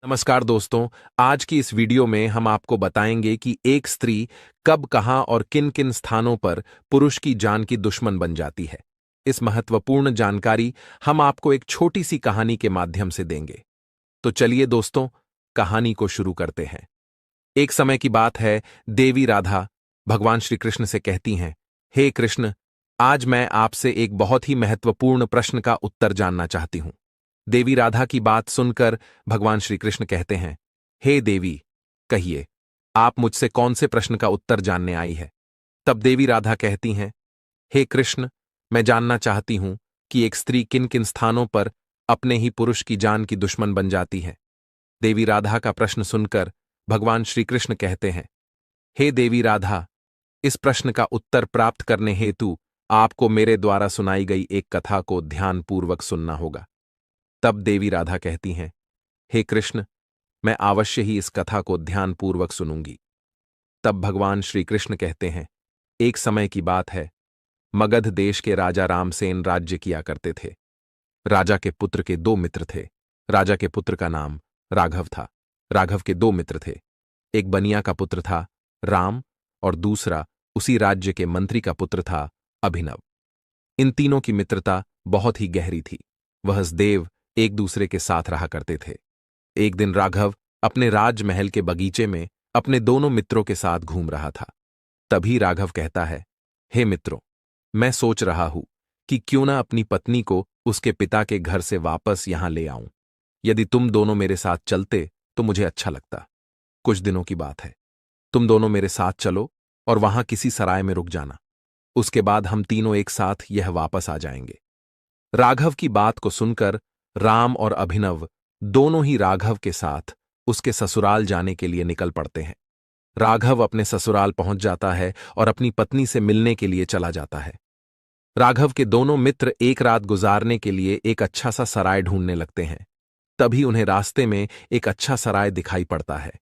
नमस्कार दोस्तों। आज की इस वीडियो में हम आपको बताएंगे कि एक स्त्री कब, कहां और किन किन स्थानों पर पुरुष की जान की दुश्मन बन जाती है। इस महत्वपूर्ण जानकारी हम आपको एक छोटी सी कहानी के माध्यम से देंगे। तो चलिए दोस्तों, कहानी को शुरू करते हैं। एक समय की बात है। देवी राधा भगवान श्री कृष्ण से कहती हैं, हे कृष्ण, आज मैं आपसे एक बहुत ही महत्वपूर्ण प्रश्न का उत्तर जानना चाहती हूं। देवी राधा की बात सुनकर भगवान श्री कृष्ण कहते हैं, हे देवी, कहिए, आप मुझसे कौन से प्रश्न का उत्तर जानने आई है। तब देवी राधा कहती हैं, हे कृष्ण, मैं जानना चाहती हूं कि एक स्त्री किन किन स्थानों पर अपने ही पुरुष की जान की दुश्मन बन जाती है। देवी राधा का प्रश्न सुनकर भगवान श्री कृष्ण कहते हैं, हे देवी राधा, इस प्रश्न का उत्तर प्राप्त करने हेतु आपको मेरे द्वारा सुनाई गई एक कथा को ध्यानपूर्वक सुनना होगा। तब देवी राधा कहती हैं, हे कृष्ण, मैं अवश्य ही इस कथा को ध्यानपूर्वक सुनूंगी। तब भगवान श्री कृष्ण कहते हैं, एक समय की बात है। मगध देश के राजा रामसेन राज्य किया करते थे। राजा के पुत्र के दो मित्र थे। राजा के पुत्र का नाम राघव था। राघव के दो मित्र थे। एक बनिया का पुत्र था राम और दूसरा उसी राज्य के मंत्री का पुत्र था अभिनव। इन तीनों की मित्रता बहुत ही गहरी थी। वह सदैव एक दूसरे के साथ रहा करते थे। एक दिन राघव अपने राजमहल के बगीचे में अपने दोनों मित्रों के साथ घूम रहा था। तभी राघव कहता है, हे मित्रों, मैं सोच रहा हूं कि क्यों ना अपनी पत्नी को उसके पिता के घर से वापस यहां ले आऊं। यदि तुम दोनों मेरे साथ चलते तो मुझे अच्छा लगता। कुछ दिनों की बात है। तुम दोनों मेरे साथ चलो और वहां किसी सराय में रुक जाना। उसके बाद हम तीनों एक साथ यह वापस आ जाएंगे। राघव की बात को सुनकर राम और अभिनव दोनों ही राघव के साथ उसके ससुराल जाने के लिए निकल पड़ते हैं। राघव अपने ससुराल पहुंच जाता है और अपनी पत्नी से मिलने के लिए चला जाता है। राघव के दोनों मित्र एक रात गुजारने के लिए एक अच्छा सा सराय ढूंढने लगते हैं। तभी उन्हें रास्ते में एक अच्छा सराय दिखाई पड़ता है।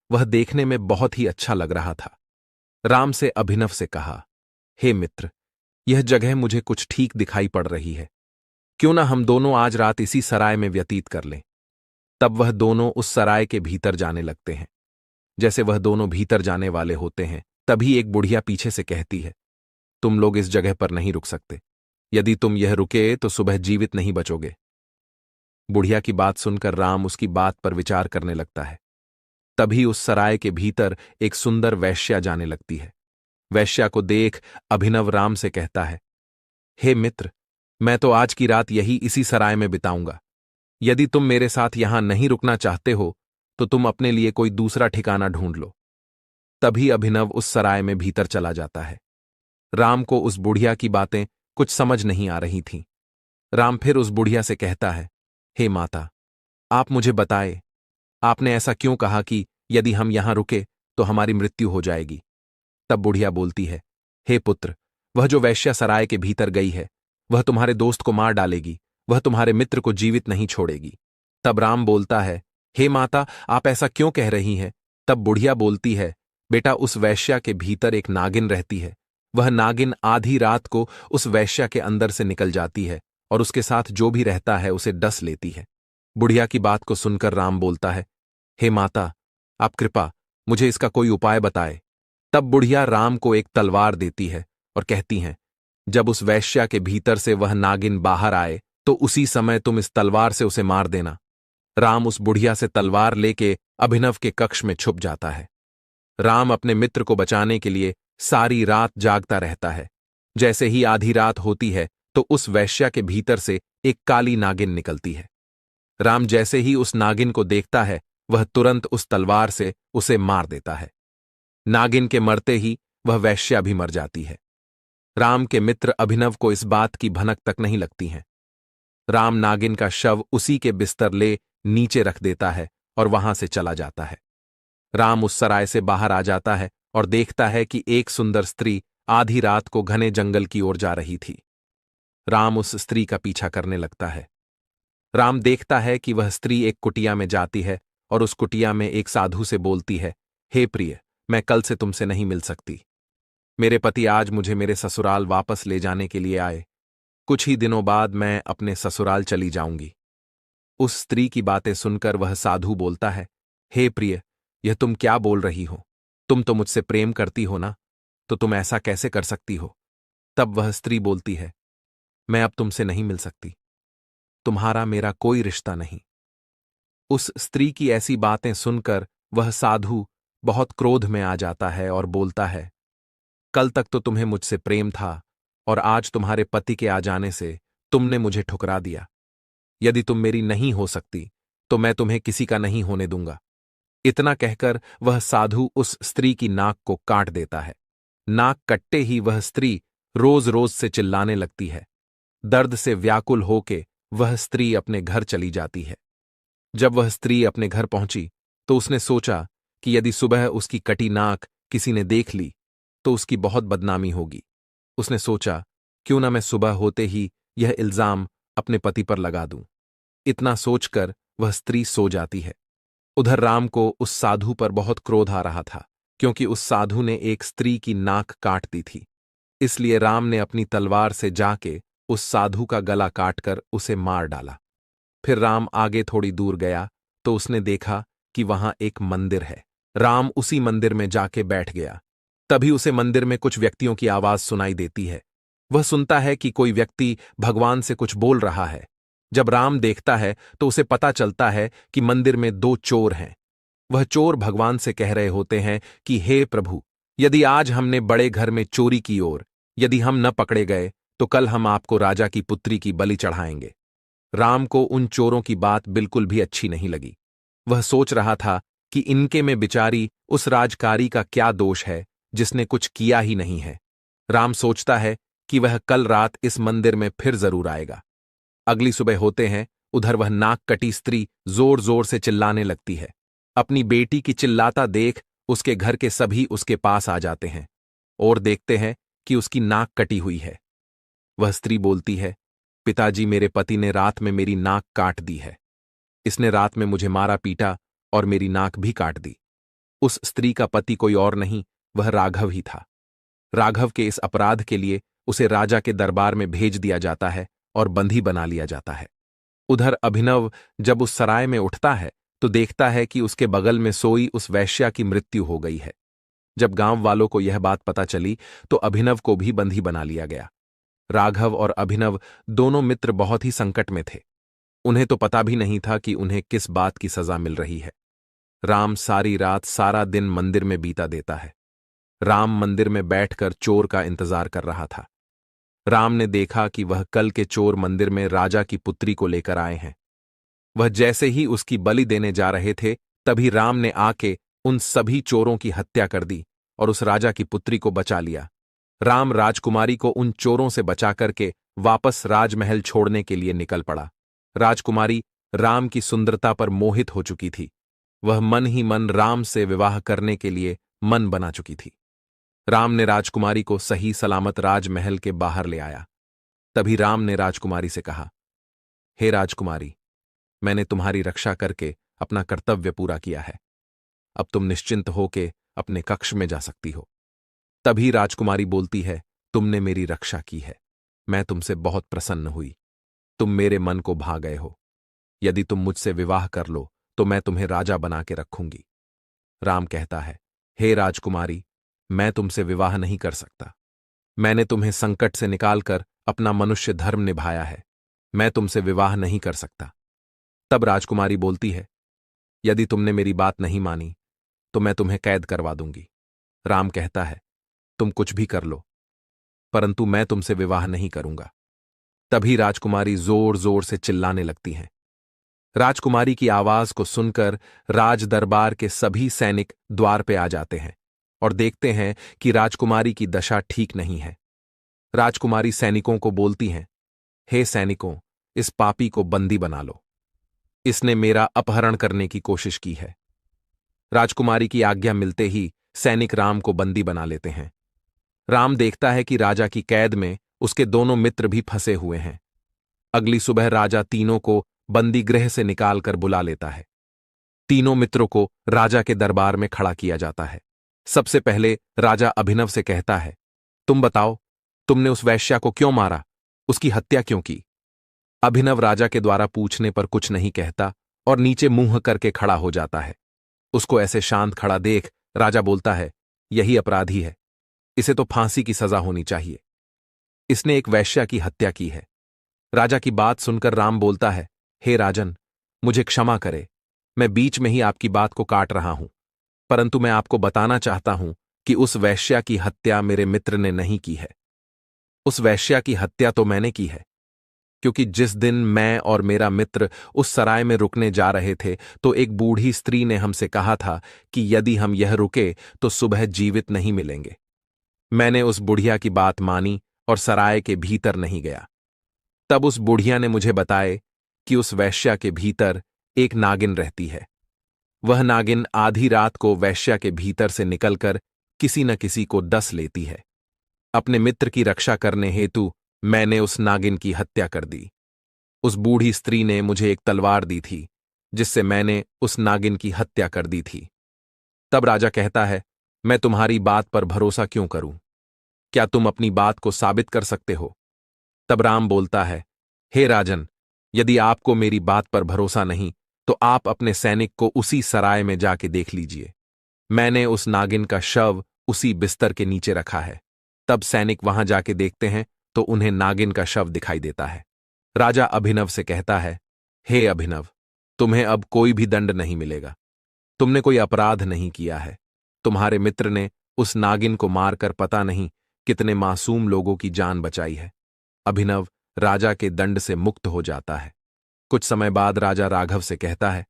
वह देखने में बहुत ही अच्छा लग रहा था। राम से अभिनव से कहा, हे मित्र, यह जगह मुझे कुछ ठीक दिखाई पड़ रही है। क्यों ना हम दोनों आज रात इसी सराय में व्यतीत कर लें। तब वह दोनों उस सराय के भीतर जाने लगते हैं। जैसे वह दोनों भीतर जाने वाले होते हैं, तभी एक बुढ़िया पीछे से कहती है, तुम लोग इस जगह पर नहीं रुक सकते। यदि तुम यह रुके तो सुबह जीवित नहीं बचोगे। बुढ़िया की बात सुनकर राम उसकी बात पर विचार करने लगता है। तभी उस सराय के भीतर एक सुंदर वैश्या जाने लगती है। वैश्या को देख अभिनव राम से कहता है, हे मित्र, मैं तो आज की रात यही इसी सराय में बिताऊंगा। यदि तुम मेरे साथ यहां नहीं रुकना चाहते हो तो तुम अपने लिए कोई दूसरा ठिकाना ढूंढ लो। तभी अभिनव उस सराय में भीतर चला जाता है। राम को उस बुढ़िया की बातें कुछ समझ नहीं आ रही थीं। राम फिर उस बुढ़िया से कहता है, हे माता, आप मुझे बताए, आपने ऐसा क्यों कहा कि यदि हम यहां रुके तो हमारी मृत्यु हो जाएगी। तब बुढ़िया बोलती है, हे पुत्र, वह जो वैश्या सराय के भीतर गई है, वह तुम्हारे दोस्त को मार डालेगी। वह तुम्हारे मित्र को जीवित नहीं छोड़ेगी। तब राम बोलता है, हे माता, आप ऐसा क्यों कह रही हैं। तब बुढ़िया बोलती है, बेटा, उस वैश्या के भीतर एक नागिन रहती है। वह नागिन आधी रात को उस वैश्या के अंदर से निकल जाती है और उसके साथ जो भी रहता है उसे डस लेती है। बुढ़िया की बात को सुनकर राम बोलता है, हे माता, आप कृपा मुझे इसका कोई उपाय बताए। तब बुढ़िया राम को एक तलवार देती है और कहती हैं, जब उस वैश्या के भीतर से वह नागिन बाहर आए तो उसी समय तुम इस तलवार से उसे मार देना। राम उस बुढ़िया से तलवार लेके अभिनव के कक्ष में छुप जाता है। राम अपने मित्र को बचाने के लिए सारी रात जागता रहता है। जैसे ही आधी रात होती है तो उस वैश्या के भीतर से एक काली नागिन निकलती है। राम जैसे ही उस नागिन को देखता है, वह तुरंत उस तलवार से उसे मार देता है। नागिन के मरते ही वह वैश्या भी मर जाती है। राम के मित्र अभिनव को इस बात की भनक तक नहीं लगती है। राम नागिन का शव उसी के बिस्तर ले नीचे रख देता है और वहां से चला जाता है। राम उस सराय से बाहर आ जाता है और देखता है कि एक सुंदर स्त्री आधी रात को घने जंगल की ओर जा रही थी। राम उस स्त्री का पीछा करने लगता है। राम देखता है कि वह स्त्री एक कुटिया में जाती है और उस कुटिया में एक साधु से बोलती है, हे प्रिय, मैं कल से तुमसे नहीं मिल सकती। मेरे पति आज मुझे मेरे ससुराल वापस ले जाने के लिए आए। कुछ ही दिनों बाद मैं अपने ससुराल चली जाऊंगी। उस स्त्री की बातें सुनकर वह साधु बोलता है, हे प्रिय, यह तुम क्या बोल रही हो? तुम तो मुझसे प्रेम करती हो ना, तो तुम ऐसा कैसे कर सकती हो? तब वह स्त्री बोलती है, मैं अब तुमसे नहीं मिल सकती, तुम्हारा मेरा कोई रिश्ता नहीं। उस स्त्री की ऐसी बातें सुनकर वह साधु बहुत क्रोध में आ जाता है और बोलता है, कल तक तो तुम्हें मुझसे प्रेम था और आज तुम्हारे पति के आ जाने से तुमने मुझे ठुकरा दिया। यदि तुम मेरी नहीं हो सकती तो मैं तुम्हें किसी का नहीं होने दूंगा। इतना कहकर वह साधु उस स्त्री की नाक को काट देता है। नाक कटते ही वह स्त्री रोज रोज से चिल्लाने लगती है। दर्द से व्याकुल होके वह स्त्री अपने घर चली जाती है। जब वह स्त्री अपने घर पहुंची तो उसने सोचा कि यदि सुबह उसकी कटी नाक किसी ने देख ली तो उसकी बहुत बदनामी होगी। उसने सोचा, क्यों ना मैं सुबह होते ही यह इल्जाम अपने पति पर लगा दूं। इतना सोचकर वह स्त्री सो जाती है। उधर राम को उस साधु पर बहुत क्रोध आ रहा था, क्योंकि उस साधु ने एक स्त्री की नाक काट दी थी। इसलिए राम ने अपनी तलवार से जाके उस साधु का गला काटकर उसे मार डाला। फिर राम आगे थोड़ी दूर गया तो उसने देखा कि वहां एक मंदिर है। राम उसी मंदिर में जाके बैठ गया। तभी उसे मंदिर में कुछ व्यक्तियों की आवाज सुनाई देती है। वह सुनता है कि कोई व्यक्ति भगवान से कुछ बोल रहा है। जब राम देखता है तो उसे पता चलता है कि मंदिर में दो चोर हैं। वह चोर भगवान से कह रहे होते हैं कि हे प्रभु, यदि आज हमने बड़े घर में चोरी की और यदि हम न पकड़े गए तो कल हम आपको राजा की पुत्री की बलि चढ़ाएंगे। राम को उन चोरों की बात बिल्कुल भी अच्छी नहीं लगी। वह सोच रहा था कि इनके में बिचारी उस राजकारी का क्या दोष है जिसने कुछ किया ही नहीं है। राम सोचता है कि वह कल रात इस मंदिर में फिर जरूर आएगा। अगली सुबह होते हैं, उधर वह नाक कटी स्त्री जोर जोर से चिल्लाने लगती है। अपनी बेटी की चिल्लाता देख उसके घर के सभी उसके पास आ जाते हैं और देखते हैं कि उसकी नाक कटी हुई है। वह स्त्री बोलती है, पिताजी, मेरे पति ने रात में मेरी नाक काट दी है। इसने रात में मुझे मारा पीटा और मेरी नाक भी काट दी। उस स्त्री का पति कोई और नहीं, वह राघव ही था। राघव के इस अपराध के लिए उसे राजा के दरबार में भेज दिया जाता है और बंदी बना लिया जाता है। उधर अभिनव जब उस सराय में उठता है तो देखता है कि उसके बगल में सोई उस वैश्या की मृत्यु हो गई है। जब गांव वालों को यह बात पता चली तो अभिनव को भी बंदी बना लिया गया। राघव और अभिनव दोनों मित्र बहुत ही संकट में थे। उन्हें तो पता भी नहीं था कि उन्हें किस बात की सजा मिल रही है। राम सारी रात सारा दिन मंदिर में बीता देता है। राम मंदिर में बैठकर चोर का इंतजार कर रहा था। राम ने देखा कि वह कल के चोर मंदिर में राजा की पुत्री को लेकर आए हैं। वह जैसे ही उसकी बलि देने जा रहे थे तभी राम ने आके उन सभी चोरों की हत्या कर दी और उस राजा की पुत्री को बचा लिया। राम राजकुमारी को उन चोरों से बचा करके वापस राजमहल छोड़ने के लिए निकल पड़ा। राजकुमारी राम की सुंदरता पर मोहित हो चुकी थी। वह मन ही मन राम से विवाह करने के लिए मन बना चुकी थी। राम ने राजकुमारी को सही सलामत राजमहल के बाहर ले आया। तभी राम ने राजकुमारी से कहा, हे राजकुमारी, मैंने तुम्हारी रक्षा करके अपना कर्तव्य पूरा किया है। अब तुम निश्चिंत होके अपने कक्ष में जा सकती हो। तभी राजकुमारी बोलती है, तुमने मेरी रक्षा की है, मैं तुमसे बहुत प्रसन्न हुई। तुम मेरे मन को भा गए हो। यदि तुम मुझसे विवाह कर लो तो मैं तुम्हें राजा बना के रखूंगी। राम कहता है, हे राजकुमारी, मैं तुमसे विवाह नहीं कर सकता। मैंने तुम्हें संकट से निकालकर अपना मनुष्य धर्म निभाया है। मैं तुमसे विवाह नहीं कर सकता। तब राजकुमारी बोलती है, यदि तुमने मेरी बात नहीं मानी तो मैं तुम्हें कैद करवा दूंगी। राम कहता है, तुम कुछ भी कर लो, परंतु मैं तुमसे विवाह नहीं करूंगा। तभी राजकुमारी जोर जोर से चिल्लाने लगती हैं। राजकुमारी की आवाज को सुनकर राज दरबार के सभी सैनिक द्वार पे आ जाते हैं और देखते हैं कि राजकुमारी की दशा ठीक नहीं है। राजकुमारी सैनिकों को बोलती हैं, हे सैनिकों, इस पापी को बंदी बना लो। इसने मेरा अपहरण करने की कोशिश की है। राजकुमारी की आज्ञा मिलते ही सैनिक राम को बंदी बना लेते हैं। राम देखता है कि राजा की कैद में उसके दोनों मित्र भी फंसे हुए हैं। अगली सुबह राजा तीनों को बंदी गृह से निकालकर बुला लेता है। तीनों मित्रों को राजा के दरबार में खड़ा किया जाता है। सबसे पहले राजा अभिनव से कहता है, तुम बताओ, तुमने उस वैश्या को क्यों मारा? उसकी हत्या क्यों की? अभिनव राजा के द्वारा पूछने पर कुछ नहीं कहता और नीचे मुंह करके खड़ा हो जाता है। उसको ऐसे शांत खड़ा देख राजा बोलता है, यही अपराधी है, इसे तो फांसी की सजा होनी चाहिए। इसने एक वैश्या की हत्या की है। राजा की बात सुनकर राम बोलता है, हे राजन, मुझे क्षमा करे, मैं बीच में ही आपकी बात को काट रहा हूं, परंतु मैं आपको बताना चाहता हूं कि उस वैश्या की हत्या मेरे मित्र ने नहीं की है। उस वैश्या की हत्या तो मैंने की है, क्योंकि जिस दिन मैं और मेरा मित्र उस सराय में रुकने जा रहे थे तो एक बूढ़ी स्त्री ने हमसे कहा था कि यदि हम यह रुके तो सुबह जीवित नहीं मिलेंगे। मैंने उस बुढ़िया की बात मानी और सराय के भीतर नहीं गया। तब उस बुढ़िया ने मुझे बताए कि उस वैश्या के भीतर एक नागिन रहती है। वह नागिन आधी रात को वैश्या के भीतर से निकलकर किसी न किसी को डस लेती है। अपने मित्र की रक्षा करने हेतु मैंने उस नागिन की हत्या कर दी। उस बूढ़ी स्त्री ने मुझे एक तलवार दी थी, जिससे मैंने उस नागिन की हत्या कर दी थी। तब राजा कहता है, मैं तुम्हारी बात पर भरोसा क्यों करूं? क्या तुम अपनी बात को साबित कर सकते हो? तब राम बोलता है, हे राजन, यदि आपको मेरी बात पर भरोसा नहीं तो आप अपने सैनिक को उसी सराय में जाके देख लीजिए। मैंने उस नागिन का शव उसी बिस्तर के नीचे रखा है। तब सैनिक वहां जाके देखते हैं तो उन्हें नागिन का शव दिखाई देता है। राजा अभिनव से कहता है, हे अभिनव, तुम्हें अब कोई भी दंड नहीं मिलेगा। तुमने कोई अपराध नहीं किया है। तुम्हारे मित्र ने उस नागिन को मारकर पता नहीं कितने मासूम लोगों की जान बचाई है। अभिनव राजा के दंड से मुक्त हो जाता है। कुछ समय बाद राजा राघव से कहता है,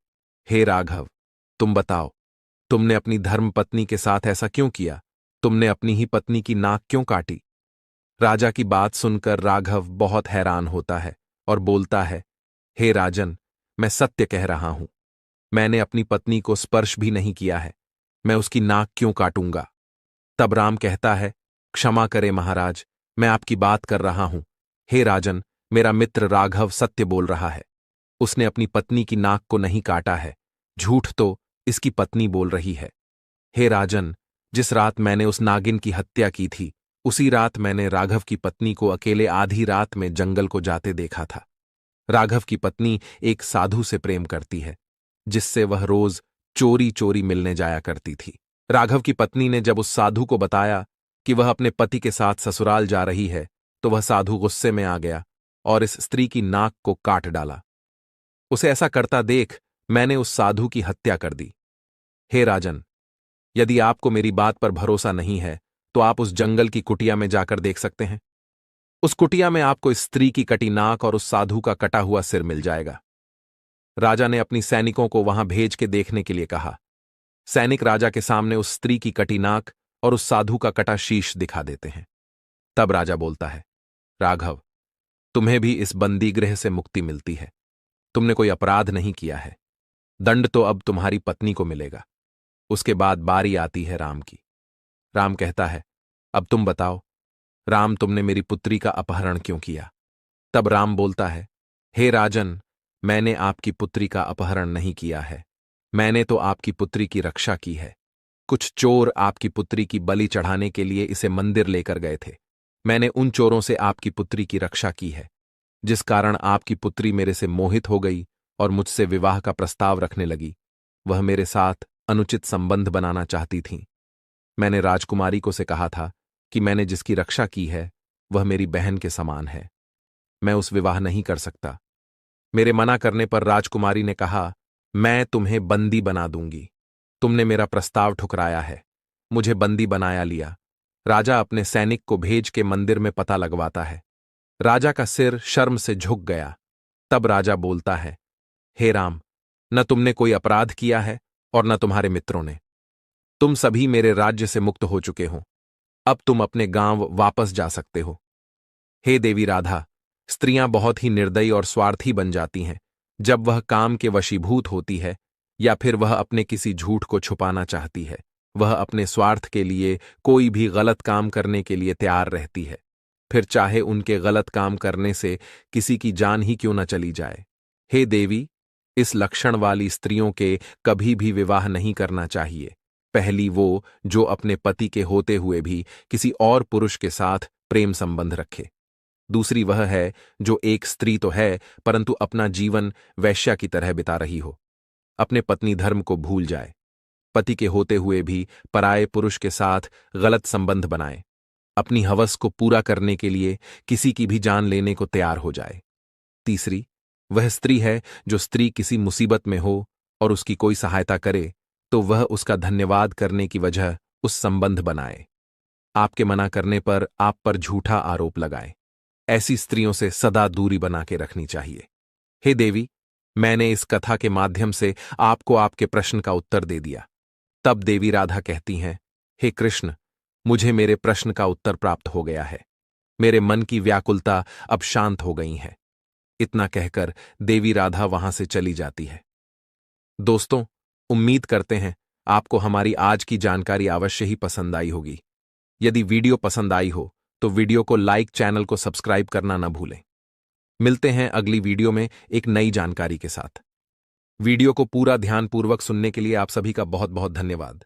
हे राघव, तुम बताओ, तुमने अपनी धर्मपत्नी के साथ ऐसा क्यों किया? तुमने अपनी ही पत्नी की नाक क्यों काटी? राजा की बात सुनकर राघव बहुत हैरान होता है और बोलता है, हे राजन, मैं सत्य कह रहा हूं। मैंने अपनी पत्नी को स्पर्श भी नहीं किया है। मैं उसकी नाक क्यों काटूंगा? तब राम कहता है, क्षमा करे महाराज, मैं आपकी बात कर रहा हूं। हे राजन, मेरा मित्र राघव सत्य बोल रहा है। उसने अपनी पत्नी की नाक को नहीं काटा है। झूठ तो इसकी पत्नी बोल रही है। हे राजन, जिस रात मैंने उस नागिन की हत्या की थी, उसी रात मैंने राघव की पत्नी को अकेले आधी रात में जंगल को जाते देखा था। राघव की पत्नी एक साधु से प्रेम करती है, जिससे वह रोज चोरी चोरी मिलने जाया करती थी। राघव की पत्नी ने जब उस साधु को बताया कि वह अपने पति के साथ ससुराल जा रही है, तो वह साधु गुस्से में आ गया और इस स्त्री की नाक को काट डाला। उसे ऐसा करता देख मैंने उस साधु की हत्या कर दी। हे राजन, यदि आपको मेरी बात पर भरोसा नहीं है तो आप उस जंगल की कुटिया में जाकर देख सकते हैं। उस कुटिया में आपको इस स्त्री की कटी नाक और उस साधु का कटा हुआ सिर मिल जाएगा। राजा ने अपनी सैनिकों को वहां भेज के देखने के लिए कहा। सैनिक राजा के सामने उस स्त्री की कटी नाक और उस साधु का कटा शीश दिखा देते हैं। तब राजा बोलता है, राघव, तुम्हें भी इस बंदीगृह से मुक्ति मिलती है। तुमने कोई अपराध नहीं किया है। दंड तो अब तुम्हारी पत्नी को मिलेगा। उसके बाद बारी आती है राम की। राम कहता है, अब तुम बताओ, राम, तुमने मेरी पुत्री का अपहरण क्यों किया? तब राम बोलता है, हे राजन, मैंने आपकी पुत्री का अपहरण नहीं किया है। मैंने तो आपकी पुत्री की रक्षा की है। कुछ चोर आपकी पुत्री की बलि चढ़ाने के लिए इसे मंदिर लेकर गए थे। मैंने उन चोरों से आपकी पुत्री की रक्षा की है, जिस कारण आपकी पुत्री मेरे से मोहित हो गई और मुझसे विवाह का प्रस्ताव रखने लगी। वह मेरे साथ अनुचित संबंध बनाना चाहती थीं। मैंने राजकुमारी को से कहा था कि मैंने जिसकी रक्षा की है वह मेरी बहन के समान है। मैं उस विवाह नहीं कर सकता। मेरे मना करने पर राजकुमारी ने कहा, मैं तुम्हें बंदी बना दूंगी। तुमने मेरा प्रस्ताव ठुकराया है। मुझे बंदी बनाया लिया। राजा अपने सैनिक को भेज के मंदिर में पता लगवाता है। राजा का सिर शर्म से झुक गया। तब राजा बोलता है, हे राम, न तुमने कोई अपराध किया है और न तुम्हारे मित्रों ने। तुम सभी मेरे राज्य से मुक्त हो चुके हो। अब तुम अपने गांव वापस जा सकते हो। हे देवी राधा, स्त्रियां बहुत ही निर्दयी और स्वार्थी बन जाती हैं जब वह काम के वशीभूत होती है या फिर वह अपने किसी झूठ को छुपाना चाहती है। वह अपने स्वार्थ के लिए कोई भी गलत काम करने के लिए तैयार रहती है, फिर चाहे उनके गलत काम करने से किसी की जान ही क्यों न चली जाए। हे देवी, इस लक्षण वाली स्त्रियों के कभी भी विवाह नहीं करना चाहिए। पहली वो जो अपने पति के होते हुए भी किसी और पुरुष के साथ प्रेम संबंध रखे। दूसरी वह है जो एक स्त्री तो है परंतु अपना जीवन वैश्या की तरह बिता रही हो, अपने पत्नी धर्म को भूल जाए, पति के होते हुए भी पराये पुरुष के साथ गलत संबंध बनाए, अपनी हवस को पूरा करने के लिए किसी की भी जान लेने को तैयार हो जाए। तीसरी वह स्त्री है जो स्त्री किसी मुसीबत में हो और उसकी कोई सहायता करे तो वह उसका धन्यवाद करने की वजह उस संबंध बनाए, आपके मना करने पर आप पर झूठा आरोप लगाए। ऐसी स्त्रियों से सदा दूरी बना के रखनी चाहिए। हे देवी, मैंने इस कथा के माध्यम से आपको आपके प्रश्न का उत्तर दे दिया। तब देवी राधा कहती हैं, हे कृष्ण, मुझे मेरे प्रश्न का उत्तर प्राप्त हो गया है, मेरे मन की व्याकुलता अब शांत हो गई है। इतना कहकर देवी राधा वहां से चली जाती है। दोस्तों, उम्मीद करते हैं आपको हमारी आज की जानकारी अवश्य ही पसंद आई होगी। यदि वीडियो पसंद आई हो तो वीडियो को लाइक, चैनल को सब्सक्राइब करना ना भूलें। मिलते हैं अगली वीडियो में एक नई जानकारी के साथ। वीडियो को पूरा ध्यानपूर्वक सुनने के लिए आप सभी का बहुत बहुत धन्यवाद।